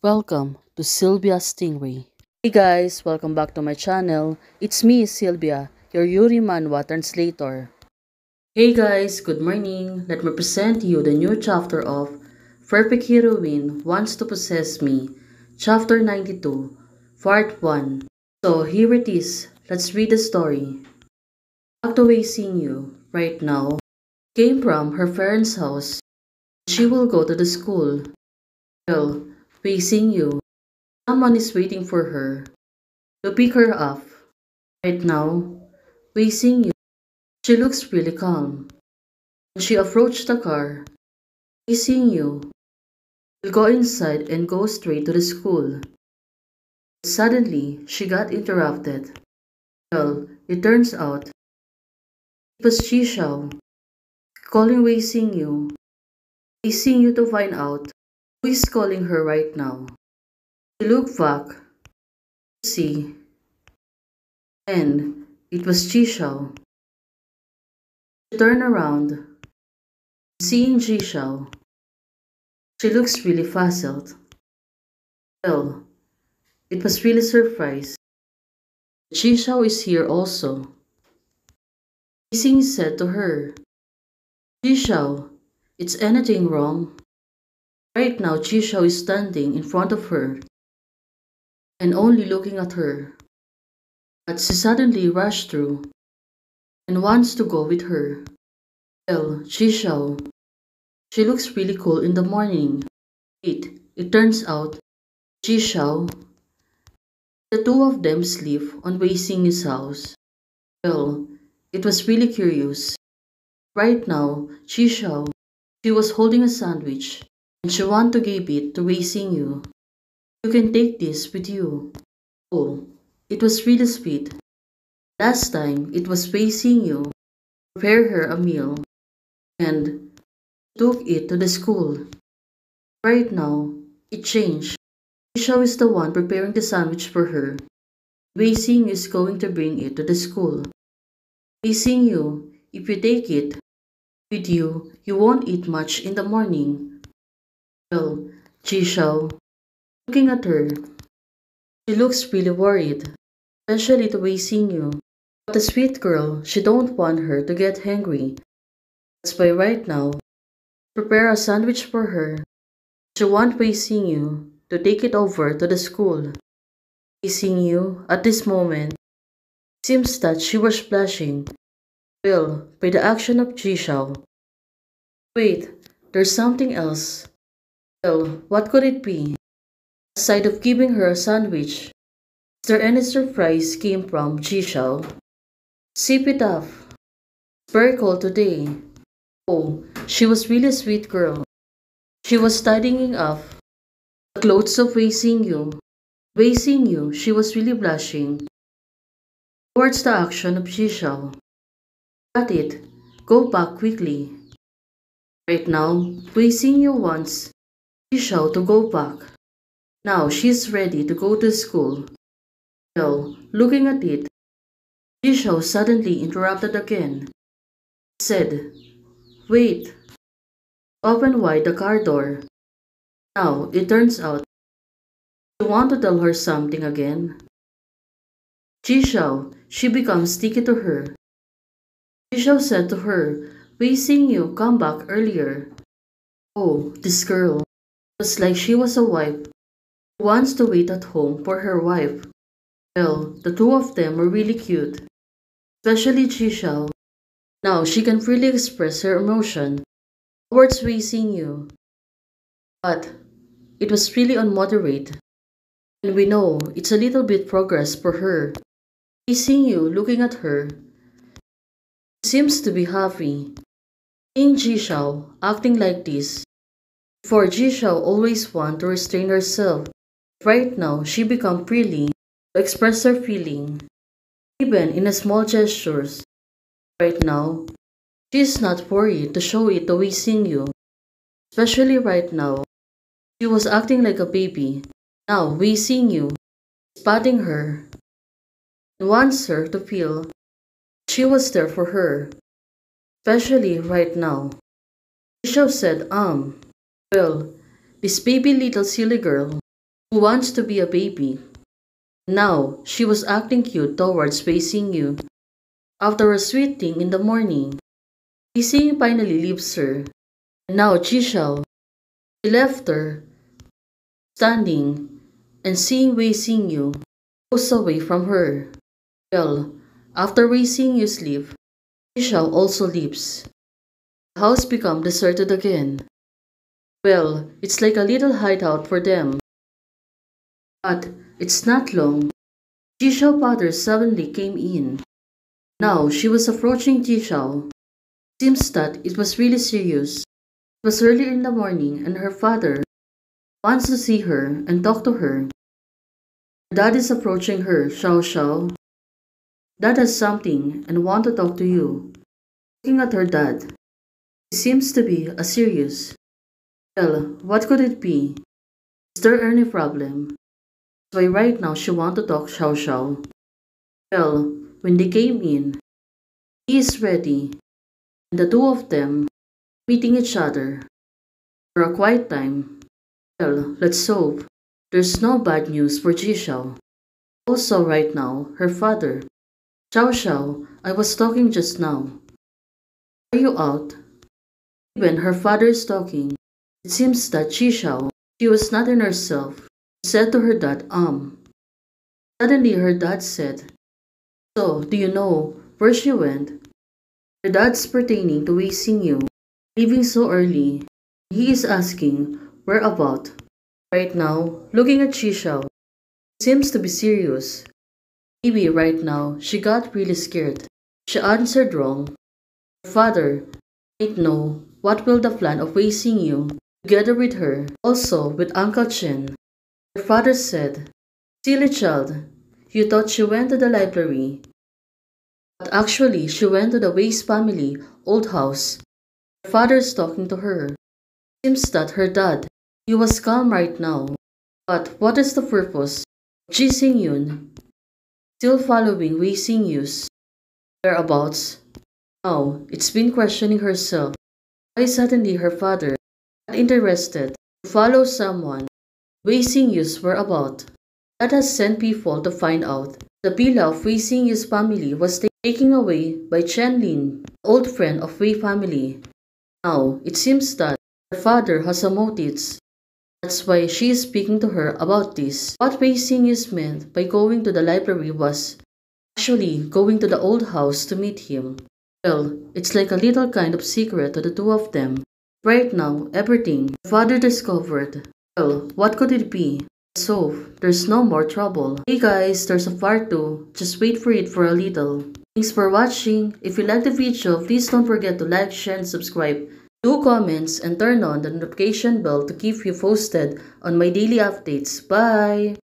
Welcome to Sylvia Stingray. Hey guys, welcome back to my channel. It's me, Sylvia, your Yuri Manhwa translator. Hey guys, good morning. Let me present you the new chapter of Perfect Heroine Wants to Possess Me, Chapter 92, Part 1. So here it is. Let's read the story. Back to Wei Xingyu, right now, came from her parents' house. She will go to the school. Well, Wei Xingyu, someone is waiting for her to pick her up. Right now, facing you, she looks really calm. When she approached the car, facing you, will go inside and go straight to the school. Suddenly, she got interrupted. Well, it turns out it was Chishao calling Wei Xingyu. Wei Xingyu to find out who is calling her right now. She looked back to see, and it was Chishao. She turned around, seeing Chishao. She looks really puzzled. Well, it was really surprised. Chishao is here also. Xing said to her, Chishao, is anything wrong? Right now Chishao is standing in front of her and only looking at her. But she suddenly rushed through and wants to go with her. Well, Chishao, she looks really cool in the morning. It turns out Chishao, the two of them sleep on Wei Xing's house. Well, it was really curious. Right now, Chishao, she was holding a sandwich and she wanted to give it to Wei Xingyu. You can take this with you. Oh, it was really sweet. Last time, it was Wei Xingyu prepared her a meal and took it to the school. Right now, it changed. Chishao is the one preparing the sandwich for her. Wei Xingyu is going to bring it to the school. Wei Xingyu, if you take it with you, you won't eat much in the morning. Well, Chishao, looking at her, she looks really worried, especially the Wei Xingyu. But the sweet girl, she don't want her to get hungry. That's why right now, prepare a sandwich for her. She want Wei Xingyu to take it over to the school. Wei Xingyu, at this moment, seems that she was blushing. Well, by the action of Chishao. Wait, there's something else. Well, what could it be? Aside of giving her a sandwich, is there any surprise came from Chishao? Sip it up. It's very cold today. Oh, she was really a sweet girl. She was tidying up the clothes of Wei Xingyu. Wei Xingyu, she was really blushing towards the action of Chishao. Got it. Go back quickly. Right now, Wei Xingyu wants Chishao to go back. Now she's ready to go to school. Well, looking at it, Chishao suddenly interrupted again. Said, wait, open wide the car door. Now, it turns out, you want to tell her something again? Chishao, she becomes sticky to her. Chishao said to her, Wei Xingyu come back earlier. Oh, this girl. It was like she was a wife who wants to wait at home for her wife. Well, the two of them were really cute. Especially Chishao. Now she can freely express her emotion towards Wei Xingyu. But it was really unmoderate. And we know it's a little bit progress for her. Wei Xingyu looking at her seems to be happy. Seeing Chishao acting like this. Before Jishao always want to restrain herself. Right now, she become freely to express her feeling, even in a small gestures. Right now, she is not worried to show it to Wei Xingyu. Especially right now, she was acting like a baby. Now Wei Xingyu is patting her and wants her to feel she was there for her. Especially right now. Jishao said, well, this baby little silly girl. who wants to be a baby. Now, she was acting cute towards Wei Xingyu. After a sweet thing in the morning, Wei Xingyu finally leaves her. And now Jishao, she left her, standing, and seeing Wei Xingyu, goes away from her. Well, after Wei Xingyu's leave, Jishao also leaves. The house becomes deserted again. Well, it's like a little hideout for them. But it's not long. Jishao's father suddenly came in. Now she was approaching Jishao. Seems that it was really serious. It was early in the morning and her father wants to see her and talk to her. Her dad is approaching her, Xiao Xiao. Dad has something and want to talk to you. Looking at her dad, he seems to be a serious. Well, what could it be? Is there any problem? That's why right now she want to talk Xiao Xiao. Well, when they came in, he is ready, and the two of them meeting each other for a quiet time. Well, let's hope there's no bad news for Jishao. Also right now, her father. Xiao Xiao, I was talking just now. Are you out? When her father is talking, it seems that Jishao, she was not in herself. She said to her dad, Suddenly her dad said, So, do you know where she went? Her dad's pertaining to Wei Xingyu, leaving so early. He is asking where about. Right now, looking at Jishao, seems to be serious. Maybe right now she got really scared. She answered wrong. Her father might know what will the plan of Wei Xingyu together with her, also with Uncle Chen. Her father said, Silly child, you thought she went to the library, but actually she went to the Wei's family old house. Her father is talking to her. Seems that her dad, he was calm right now. But what is the purpose of Ji Xingyun still following Wei Xingyu's whereabouts? Now, it's been questioning herself. Why suddenly her father not interested to follow someone Wei Xingyu's whereabouts? That has sent people to find out the villa of Wei Xingyu's family was taken away by Chen Lin, the old friend of Wei family. Now, it seems that her father has a motives. That's why she is speaking to her about this. What Wei Xingyu's meant by going to the library was actually going to the old house to meet him. Well, it's like a little kind of secret to the two of them. Right now, everything her father discovered. Well, what could it be? So, there's no more trouble. Hey guys, there's a part 2. Just wait for it for a little. Thanks for watching. If you liked the video, please don't forget to like, share, and subscribe. Do comments and turn on the notification bell to keep you posted on my daily updates. Bye!